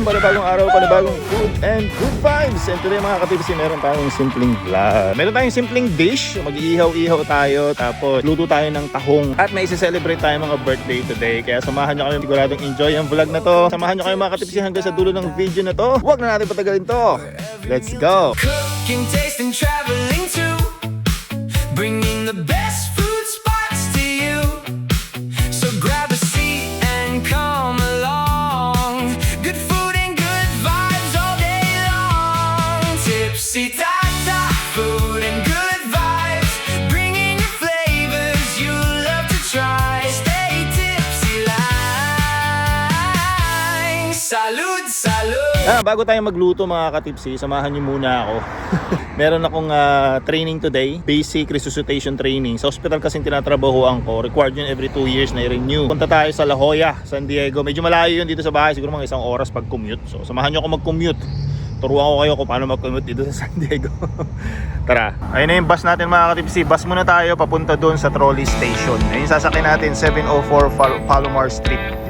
Panibagong araw, panibagong food and good vibes. And today mga katipsi, meron tayong simpleng vlog. Meron tayong simpleng dish. Mag-iihaw-ihaw tayo. Tapos luto tayo ng tahong. At may isi-celebrate tayo mga birthday today. Kaya samahan nyo kami. Siguradong enjoy ang vlog na to. Samahan nyo kayo mga katipsi hanggang sa dulo ng video na to. Huwag na natin patagalin to. Let's go! Cooking, tasting, traveling too. Bringing the best food spots to you. So grab a seat and come along. Good food and good vibes all day long. Tipsy Tata, food and good vibes. Bringing your flavors you love to try. Stay tipsy lang. Salud, salud. Bago tayo magluto mga katipsi, samahan nyo muna ako. Meron akong training today, basic resuscitation training. Sa hospital kasing tinatrabahoan ko, required yun every 2 years na i-renew. Punta tayo sa La Jolla, San Diego. Medyo malayo yun dito sa bahay, siguro mga 1 oras pag commute. So samahan nyo ako mag-commute. Turuan ko kayo kung paano mag-commute dito sa San Diego. Tara, ayun na yung bus natin mga katipsi. Bus muna tayo papunta doon sa trolley station. Ayun sasakyan natin, 704 Palomar Street.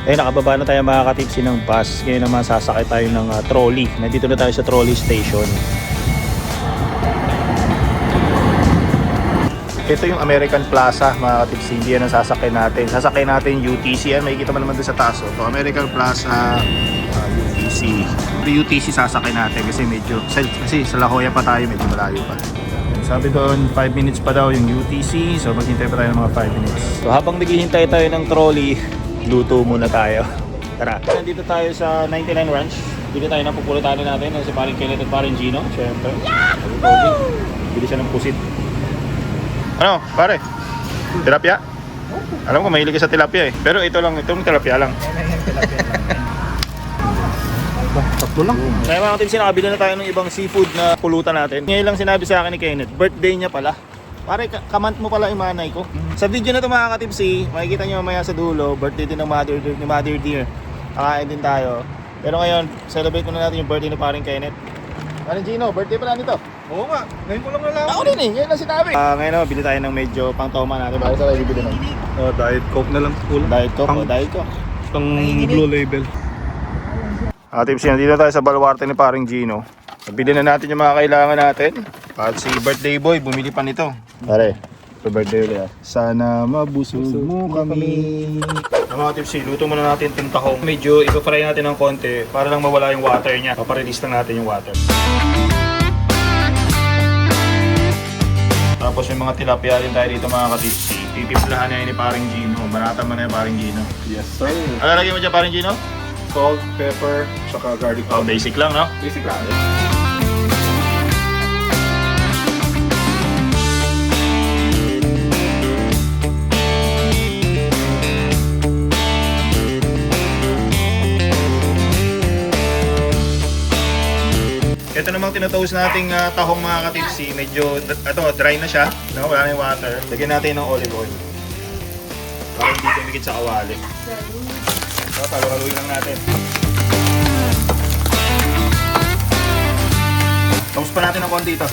Eh, nakababa na tayo mga katipsi ng bus. Ngayon naman sasakay tayo ng trolley. Nandito na tayo sa trolley station. Ito yung American Plaza mga katipsi. Hindi yan ang sasakay natin. Sasakay natin UTC. Yan, makikita mo naman doon sa taas. Ito, American Plaza, UTC. UTC sasakay natin kasi medyo, kasi sa La Jolla pa tayo, medyo malayo pa. Sabi doon, 5 minutes pa daw yung UTC. So maghintay pa tayo ng mga 5 minutes. So habang naghihintay tayo ng trolley, luto muna tayo. Tara. Nandito tayo sa 99 Ranch. Bili tayo ng pupulutanin natin. Si paring Kenneth at paring Gino. Siyempre. Bili siya ng pusit. Ano, pare? Tilapia? Alam ko, mahilig ka sa tilapia eh. Pero ito lang, itong tilapia lang. Tatlo lang. Kaya mga katipsi, nakabili na tayo ng ibang seafood na pulutan natin. Ngayon lang sinabi sa akin ni Kenneth, birthday niya pala. Pare, kamant mo pala yung manay ko. Sa video na ito mga katipsi, makikita nyo mamaya sa dulo, birthday din ng Mother Dear. Kakain din tayo. Pero ngayon, celebrate muna natin yung birthday ni paring Kenneth. Paring Gino, birthday pala nito. Oo nga, ngayon ko lang nalaman. Ako din eh, ngayon lang sinabi. Ngayon naman, bili tayo ng medyo pang-toma natin. Bakit sa tayo bibili nun? Diet Coke na lang. Diet Coke, Diet Coke. Pang Blue Label. Katipsi, nandito tayo sa baluarte ni paring Gino. Nabili na natin yung mga kailangan natin. At si birthday boy, bumili pa nito. Pare, sa birthday ulit. Sana mabusog mo kami. Mga tipsi, luto muna natin itong tahong. Medyo ipa-fry natin ng konti para lang mawala yung water niya. Paparelease lang natin yung water. Tapos yung mga tilapia din tayo dito mga katipsi. Titimplahan na yun ni paring Gino. Banatan mo na yung paring Gino. Yes sir. Ano lagyan mo dyan paring Gino? Salt, pepper, saka garlic Oh, powder. basic lang, no? Basic lang. Ito namang tinatoast nating tahong mga katipsi, medyo dry na siya, no? Wala na yung water. Lagyan natin ng olive oil. Para hindi kumikit sa kawali. So, halo-haluin lang natin. Toast pa natin ng konti ito.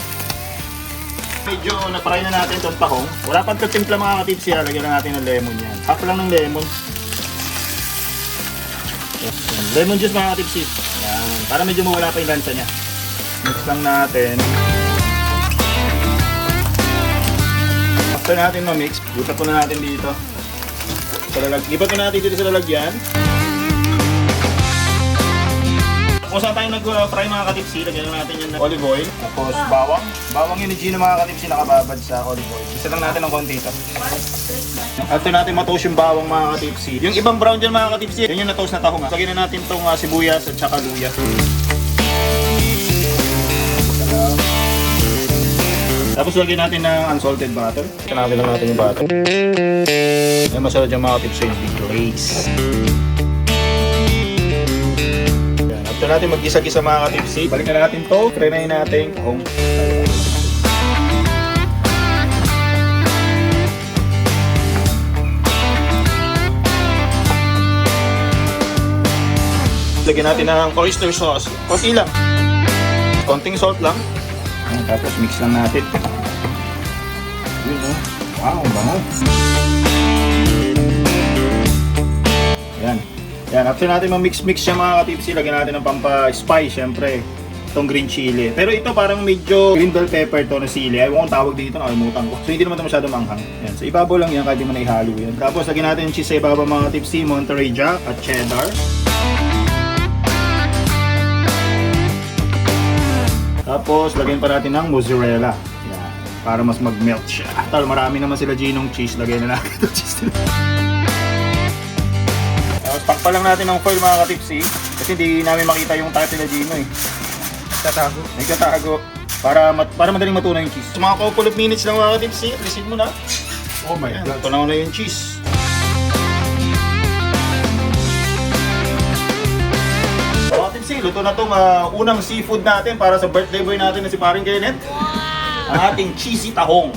Medyo na-fry na natin itong tahong. Wala pang timpla mga katipsi, lagyan na natin ng lemon yan. Half lang ng lemon. Yan. Lemon juice mga katipsi. Yan. Para medyo mawala pa yung lansa niya. Mix lang natin. After natin ma-mix, lipat po na natin dito. Lipat po natin dito sa lalagyan. Kung saan tayo nag-fry mga katipsi, lagyan natin yung olive oil. Tapos bawang. Bawang yun ni Gino mga katipsi, nakababad sa olive oil. Isa lang natin ng konti ito. After natin ma-toast yung bawang mga katipsi. Yung ibang brown dyan mga katipsi, yun yung na-toast na tahong. Lagyan na natin itong sibuyas at saka luya. Tapos lagyan natin ng unsalted butter. Kanapin lang natin yung butter. Yung masarap yung mga katipsi yung big glaze. After natin mag-gisa-gisa mga katipsi, balikan na natin to. Trinayin natin tahong. lagyan natin ng oyster sauce. Konti lang. Konting salt lang. Ayan, tapos mix lang natin. Yun, oh. Wow, bango. Ayan. Ayan, after natin ma-mix-mix siya mga katipsi, lagyan natin ng pampa-spice, syempre. Itong green chili. Pero ito parang medyo green bell pepper to na sili. Ayaw kong tawag dito, nakalimutan ko. So hindi naman ito masyado manghang. Ayan. So ibabaw lang yan, kahit di mo na ihalo yan. Tapos lagyan natin yung cheese sa ibabaw mga tipsy, Monterey Jack at cheddar. Tapos lagyan pa natin ng mozzarella. Ayan. Para mas mag-melt siya. Tal, marami naman sila ginong cheese. Lagyan na natin itong cheese nila. Tapos takpa lang natin ng foil mga katipsy. Kasi hindi namin makita yung type nila Gino eh. Tatago. Nagtatago. Para madaling matunaw yung cheese. So, mga couple of minutes lang mga katipsy. Receive mo na. Oh my Ayan, God. tunaw na yung cheese. Mga katipsy, luto na itong unang seafood natin para sa birthday boy natin na si Paring Kenneth. Wow! Ang ating cheesy tahong.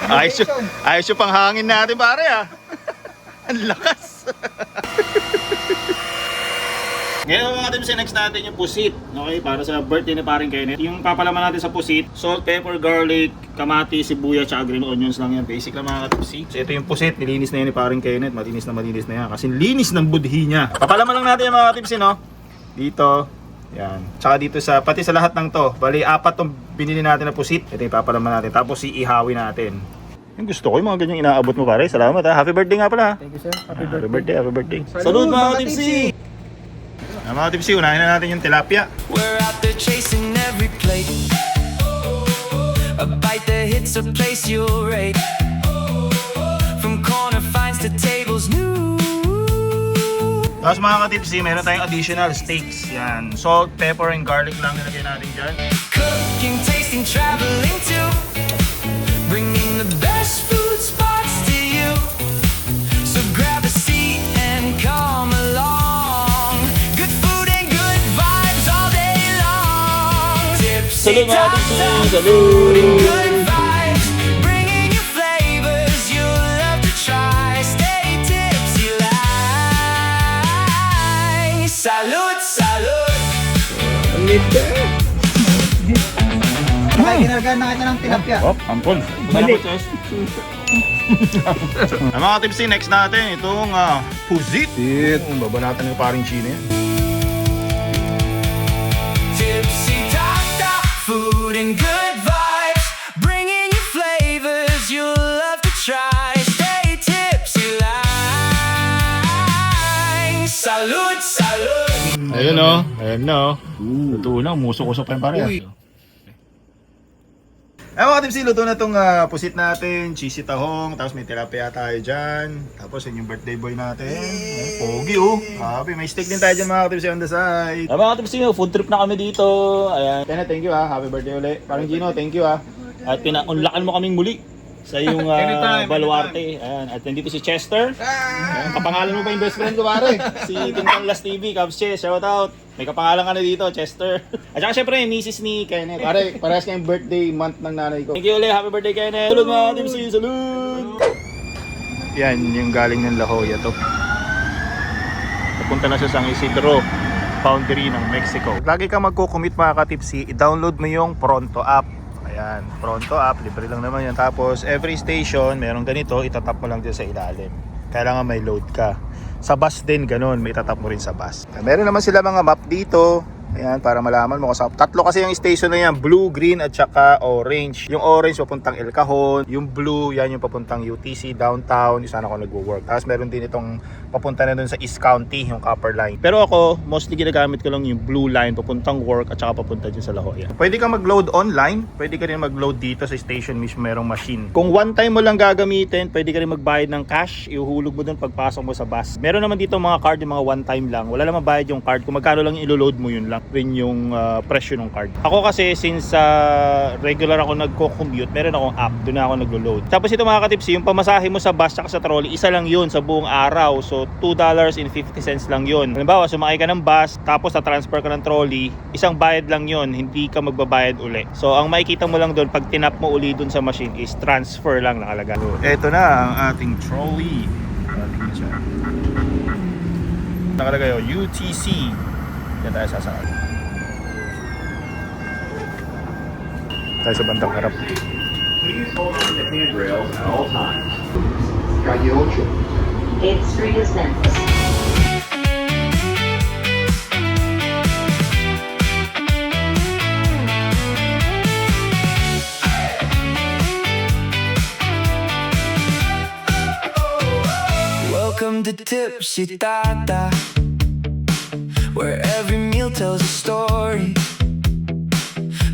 Ayos yung panghangin natin pare ah. Ang lakas. Ngayon mga tips, next natin yung pusit. Okay, para sa birthday ni Paring Kenneth. Yung papalaman natin sa pusit, salt, pepper, garlic, kamatis, sibuyas, tsaka green onions lang yan. Basic lang mga katipsi. So ito yung pusit, nilinis na yan ni Paring Kenneth. Malinis na yan. Kasi linis ng budhi niya. Papalaman lang natin yung mga katipsi, no? Dito. Yan. Tsaka dito sa, pati sa lahat ng to. Bali, 4 tong binili natin na pusit. Ito yung papalaman natin. Tapos iihawin natin. Yung gusto ko yung mga ganyang inaabot mo pare. Salamat ha. Happy birthday nga pala ha. Thank you, sir. Happy birthday. Happy birthday. Salud, mga mga tipsy! Mga tipsy, unahin na natin yung tilapia. We're out there chasing every plate. A bite that hits a place you'll rate. From corner finds to tables new. Tapos mga ka-tipsy, meron tayong additional steaks. Yan. Salt, pepper, and garlic lang nilagay natin dyan. Cooking, tasting, traveling too. Bringing the best food spots to you. So grab a seat and come along. Good food and good vibes all day long. Tipsy Salud, mga Top tipsy! Top Salud! Food and good vibes. Bringing you flavors you'll love to try. Stay tipsy like. Salud, salud. Ay, ginagawa na kita ng tilapia. Hop, ampon. Balik. Mga tipsy, next natin itong pusit. Pusit. Babanatan ng paring chino yan. Tipsy Top Top Food and good vibes. Bringing you flavors you'll love to try. Stay tipsy like. Salud, salud. Ayun o. Ayun na o. Luto na. Umusok-usok pa yung pare. Ay mga tipsy, luto na itong pusit natin, cheesy tahong, tapos may tilapia tayo dyan. Tapos yun yung birthday boy natin. Ay, pogi oh. Grabe, may steak din tayo dyan mga tipsy on the side. Ay mga tipsy, food trip na kami dito. Ayan. Kenneth, thank you Happy birthday ulit. Parang Gino, thank you At pinaunlakan mo kaming muli sa iyong baluarte. Ayan. At nandito si Chester. Ayan, kapangalan mo pa yung best friend ko pare. Si Tintang Las TV, Cubs Chess, shout out. May kapangalan ka na dito, Chester. At saka syempre, misis ni Kenneth. Pare, parehas kayong birthday month ng nanay ko. Thank you ulit, happy birthday Kenneth. Salud mga tipsy, salud! Yan, yung galing ng La Jolla to. Napunta na sa San Isidro, boundary ng Mexico. Lagi ka magko-commit mga ka-tipsy, i-download mo yung Pronto app. Ayan, Pronto app, libre lang naman yan. Tapos every station, merong ganito, itatap mo lang dyan sa ilalim. Kailangan may load ka. Sa bus din, ganun, may itatap mo rin sa bus. Meron naman sila mga map dito. Ayan, para malaman mo kasi tatlo kasi yung station na yan, blue, green at saka orange. Yung orange papuntang El Cajon, yung blue yan yung papuntang UTC, downtown, yung sana ako nagwo-work. Tapos meron din itong papunta na dun sa East County, yung Copper Line. Pero ako, mostly ginagamit ko lang yung blue line papuntang work at saka papunta dun sa La Jolla. Pwede ka mag-load online, pwede ka rin mag-load dito sa station mismo, merong machine. Kung one time mo lang gagamitin, pwede ka rin magbayad ng cash, ihuhulog mo dun pagpasok mo sa bus. Meron naman dito mga card, yung mga one time lang. Wala lang mabayad yung card, kung magkano lang ilo-load mo yun lang rin yung presyo ng card. Ako kasi since regular ako nagko-commute, meron akong app, doon na ako naglo-load. Tapos ito mga katipsi, yung pamasahe mo sa bus at sa trolley, isa lang yun sa buong araw. So $2.50 lang yun. Halimbawa, sumakay ka ng bus, tapos na-transfer ka ng trolley, isang bayad lang yun, hindi ka magbabayad uli. So ang makikita mo lang doon, pag tinap mo uli doon sa machine is transfer lang nakalagay. So, eto na ang ating trolley. Ating Ayan siya. Nakalagay o, UTC. Yan tayo sasakay. Tayo sa bandang harap. Please hold on to the handrail at all times. Calle 8. It's free descents. Welcome to Tipsy Tata, where every meal tells a story.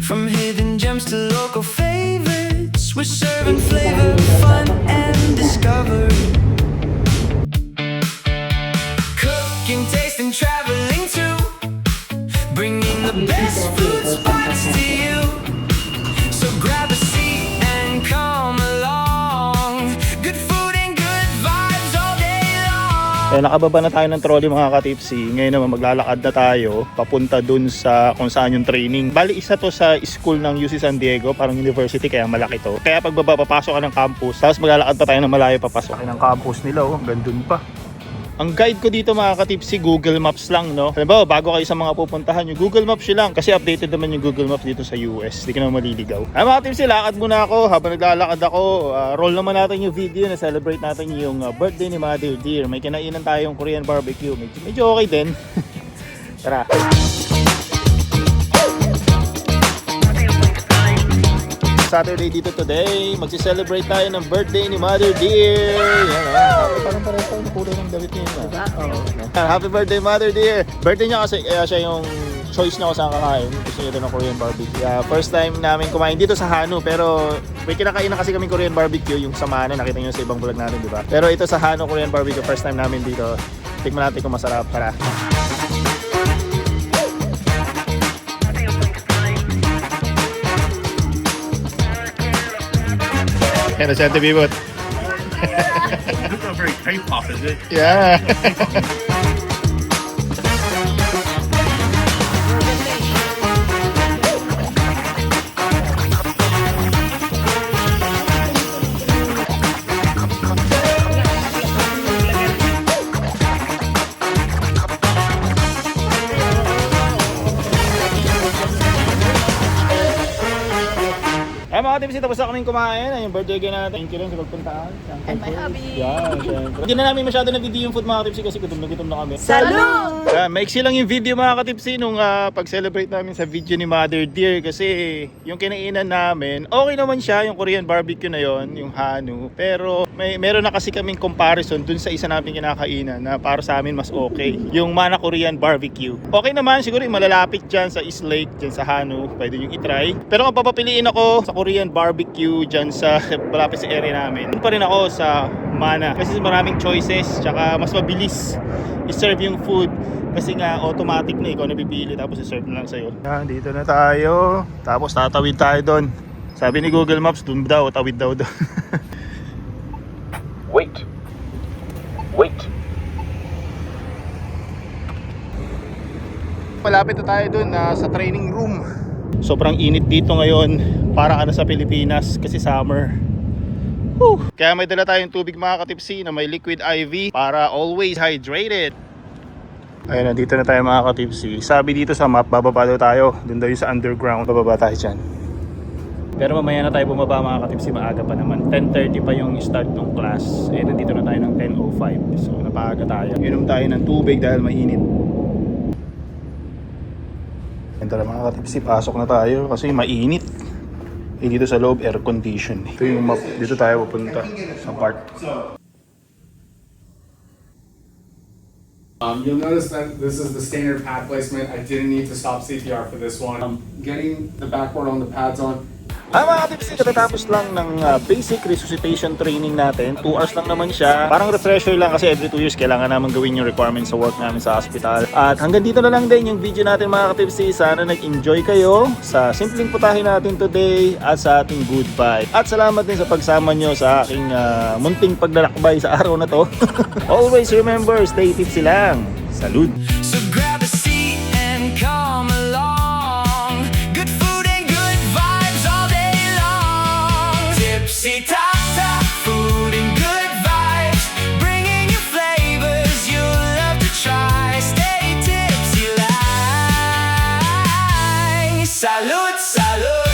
From hidden gems to local favorites, we're serving flavor, fun, and discovery. Cooking, tasting, traveling too, bringing the best food spots to you. So grab a seat and come along. Good food and good vibes all day long. Nakababa na tayo ng trolley mga katipsy. Ngayon naman maglalakad na tayo papunta dun sa kung saan yung training. Bali isa to sa school ng UC San Diego, parang university, kaya malaki to. Kaya pagbaba papasok ka ng campus, tapos maglalakad pa tayo ng malayo papasok. Laki ng campus nila oh, hanggang dun pa. Ang guide ko dito mga katipsy, Google Maps lang, no? Halimbawa, bago kayo sa mga pupuntahan, yung Google Maps yun lang. Kasi updated naman yung Google Maps dito sa US. Hindi ka naman maliligaw. Ay mga katipsy, lakad muna ako. Habang naglalakad ako, roll naman natin yung video na celebrate natin yung birthday ni Mother Dear. May kinainan tayong Korean barbecue. Medyo okay din. Tara. Saturday dito today. Magsi-celebrate tayo ng birthday ni Mother Dear. Yan, parang pareho yung kulay ng damit niya. Diba? Happy birthday, Mother Dear. Birthday niya kasi siya yung choice niya kung saan kakain. Gusto niya ito ng Korean barbecue. First time namin kumain dito sa Hanu, pero may kinakain na kasi kami Korean barbecue yung sa Mana. Nakita niyo sa ibang vlog natin, di ba? Pero ito sa Hanu Korean barbecue, first time namin dito. Tikman natin kung masarap. Tara. Yan na siya, Bibot. It's not very K-pop, is it? Yeah. Ay mga tips, tapos na kaming kumain. Ay, yung birthday girl natin. Thank you lang sa pagpuntaan. And my hubby. Yeah, syempre. Hindi na namin masyado na video yung food mga katipsi kasi gutom na kami. Salud! Maiksi lang yung video mga katipsi nung pag-celebrate namin sa video ni Mother Dear kasi yung kinainan namin, okay naman siya yung Korean barbecue na yon, yung Hanu. Pero meron na kasi kaming comparison dun sa isa namin kinakainan na para sa amin mas okay. Yung Mana Korean barbecue. Okay naman, siguro yung malalapit dyan sa East Lake, dyan sa Hanu. Pwede yung itry. Pero kung papapiliin ako sa Korean barbecue dyan sa malapit sa area namin, pa rin ako sa Mana kasi maraming choices tsaka mas mabilis i-serve yung food kasi nga automatic na ikaw napipili tapos i-serve na lang sa'yo. Yan, dito na tayo tapos tatawid tayo doon. Sabi ni Google Maps doon daw, tawid daw doon. Wait malapit na tayo doon sa training room. Sobrang init dito ngayon, para ka na sa Pilipinas kasi summer. Whew. Kaya may dala tayong tubig mga katipsi na may liquid IV para always hydrated. Ayun na, dito na tayo mga katipsi. Sabi dito sa map, bababa daw tayo. Doon daw yung sa underground, bababa tayo dyan. Pero mamaya na tayo bumaba mga katipsi, maaga pa naman. 10:30 pa yung start ng class. Eh, nandito na tayo ng 10:05. So napaaga tayo. Inom tayo ng tubig dahil mainit. Ito na mga katipsi, pasok na tayo kasi mainit. Eh, dito sa loob, air condition. Ito yung map, dito tayo pupunta sa park. You'll notice that this is the standard pad placement. I didn't need to stop CPR for this one. Getting the backboard on the pads on. Mga katipsi, katatapos lang ng basic resuscitation training natin. 2 hours lang naman siya. Parang refresher lang kasi every 2 years kailangan naman gawin yung requirements sa work namin sa hospital. At hanggang dito na lang din yung video natin mga katipsi. Sana nag-enjoy kayo sa simpleng putahe natin today at sa ating goodbye. At salamat din sa pagsama nyo sa aking munting paglalakbay sa araw na to. Always remember, stay tipsy lang. Salud! So grab a seat and come along. Good food and good vibes all day long. Tipsy Tata, food and good vibes, bringing you flavor. Salud, salud.